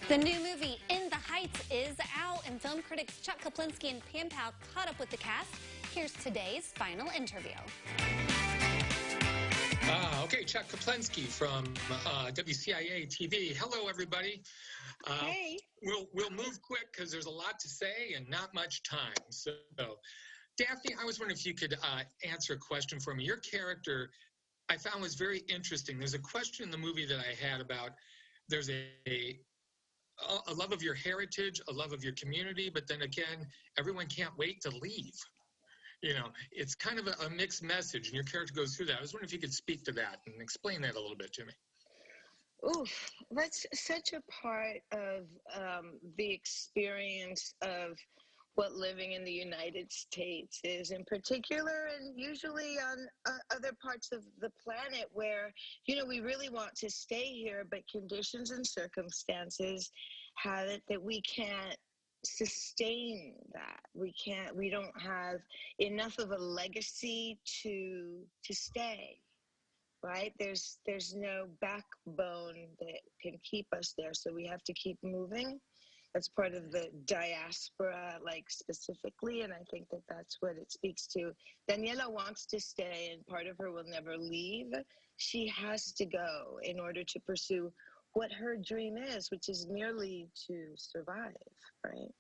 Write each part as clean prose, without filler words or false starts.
The new movie In the Heights is out, and film critics Chuck Koplinski and Pam Powell caught up with the cast. Here's today's final interview. Okay, Chuck Koplinski from WCIA TV. Hello, everybody. Hey. We'll move quick because there's a lot to say and not much time. So, Daphne, I was wondering if you could answer a question for me. Your character, I found, was very interesting. There's a question in the movie that I had about there's a love of your heritage, a love of your community, but then again, everyone can't wait to leave. You know, it's kind of a mixed message, and your character goes through that. I was wondering if you could speak to that and explain that a little bit to me. Oof, that's such a part of the experience of what living in the United States is in particular, and usually on other parts of the planet where, you know, we really want to stay here, but conditions and circumstances have it that we can't sustain that. We don't have enough of a legacy to stay. Right? There's no backbone that can keep us there. So we have to keep moving. That's part of the diaspora, like specifically. And I think that that's what it speaks to. Daniela wants to stay, and part of her will never leave. She has to go in order to pursue what her dream is, which is merely to survive, right?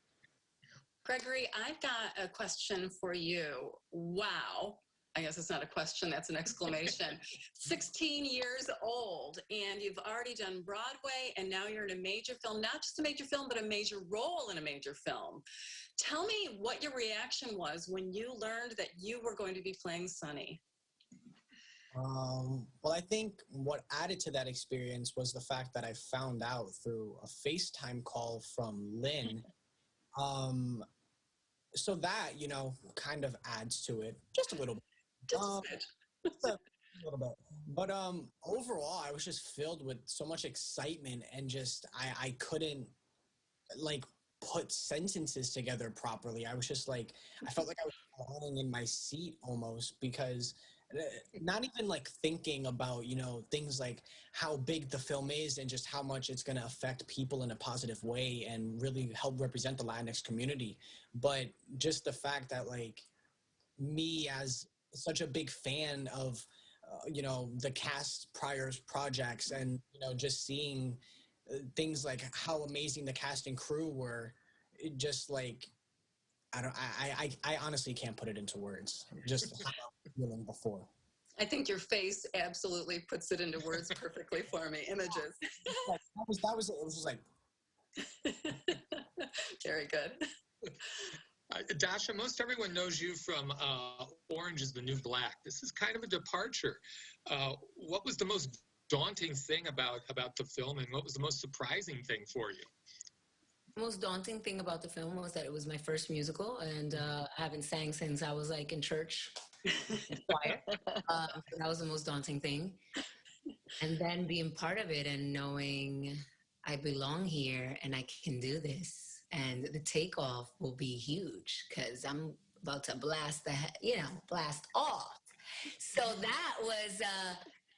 Gregory, I've got a question for you. Wow. I guess it's not a question, that's an exclamation. 16 years old, and you've already done Broadway, and now you're in a major film, not just a major film, but a major role in a major film. Tell me what your reaction was when you learned that you were going to be playing Sonny. Well, I think what added to that experience was the fact that I found out through a FaceTime call from Lynn. So that, you know, kind of adds to it just a little bit. Just a little bit. But overall, I was just filled with so much excitement, and just I couldn't like put sentences together properly. I was just like, I felt like I was falling in my seat almost, because not even like thinking about, you know, things like how big the film is and just how much it's going to affect people in a positive way and really help represent the Latinx community. But just the fact that, like, me as such a big fan of, you know, the cast prior projects, and, you know, just seeing things like how amazing the cast and crew were, it just like, I honestly can't put it into words, just how I was feeling before. I think your face absolutely puts it into words perfectly for me, images. That was it. It was just like. Very good. Dasha, most everyone knows you from Orange is the New Black. This is kind of a departure. What was the most daunting thing about the film, and what was the most surprising thing for you? The most daunting thing about the film was that it was my first musical, and I haven't sang since I was like in church choir. So that was the most daunting thing. And then being part of it and knowing I belong here and I can do this, and the takeoff will be huge because I'm about to blast blast off. So that was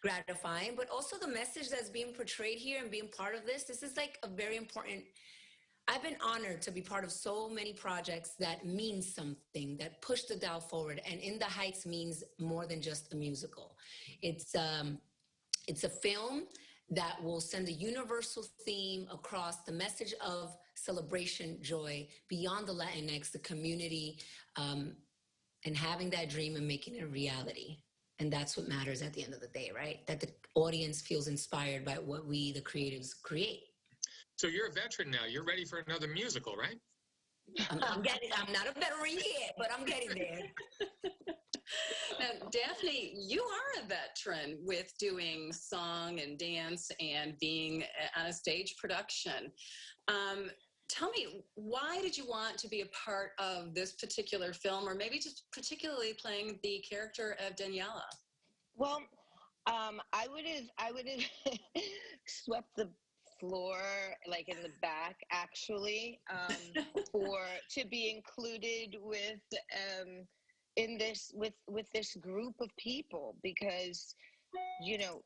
gratifying, but also the message that's being portrayed here and being part of this. This is like a very important. I've been honored to be part of so many projects that mean something, that push the dial forward. And In the Heights means more than just a musical. It's a film that will send a universal theme across the message of celebration, joy, beyond the Latinx, the community, and having that dream and making it a reality. And that's what matters at the end of the day, right? That the audience feels inspired by what we, the creatives, create. So you're a veteran now. You're ready for another musical, right? I'm not a veteran yet, but I'm getting there. Now, Daphne, you are a veteran with doing song and dance and being on a stage production. Tell me, why did you want to be a part of this particular film, or maybe just particularly playing the character of Daniela? Well, I would have swept the floor like in the back, actually, to be included with in this with this group of people, because, you know,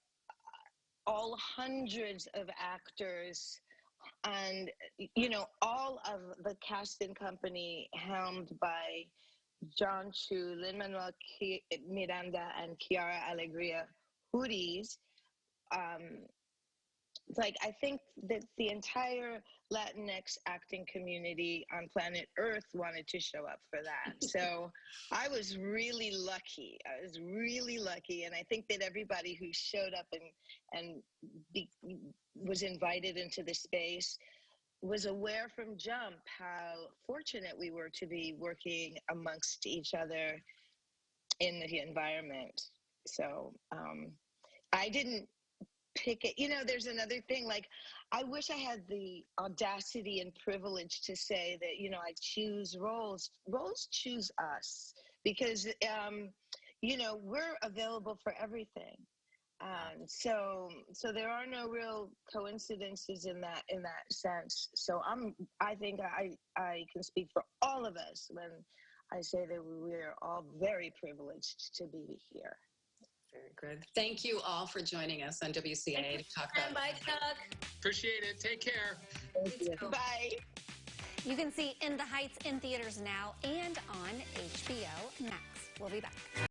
all hundreds of actors And, all of the cast and company helmed by John Chu, Lin-Manuel Miranda, and Chiara Alegria Hoodies. Like, I think that the entire Latinx acting community on planet Earth wanted to show up for that. So I was really lucky. And I think that everybody who showed up and was invited into the space was aware from jump how fortunate we were to be working amongst each other in the environment. So I didn't pick it. There's another thing, like, I wish I had the audacity and privilege to say that, I choose roles. Roles choose us, because, we're available for everything. So there are no real coincidences in that sense. So I think I can speak for all of us when I say that we're all very privileged to be here. Very good. Thank you all for joining us on WCA to talk about. Bye, Chuck. Appreciate it. Take care. Bye. You can see In the Heights in theaters now and on HBO Max. We'll be back.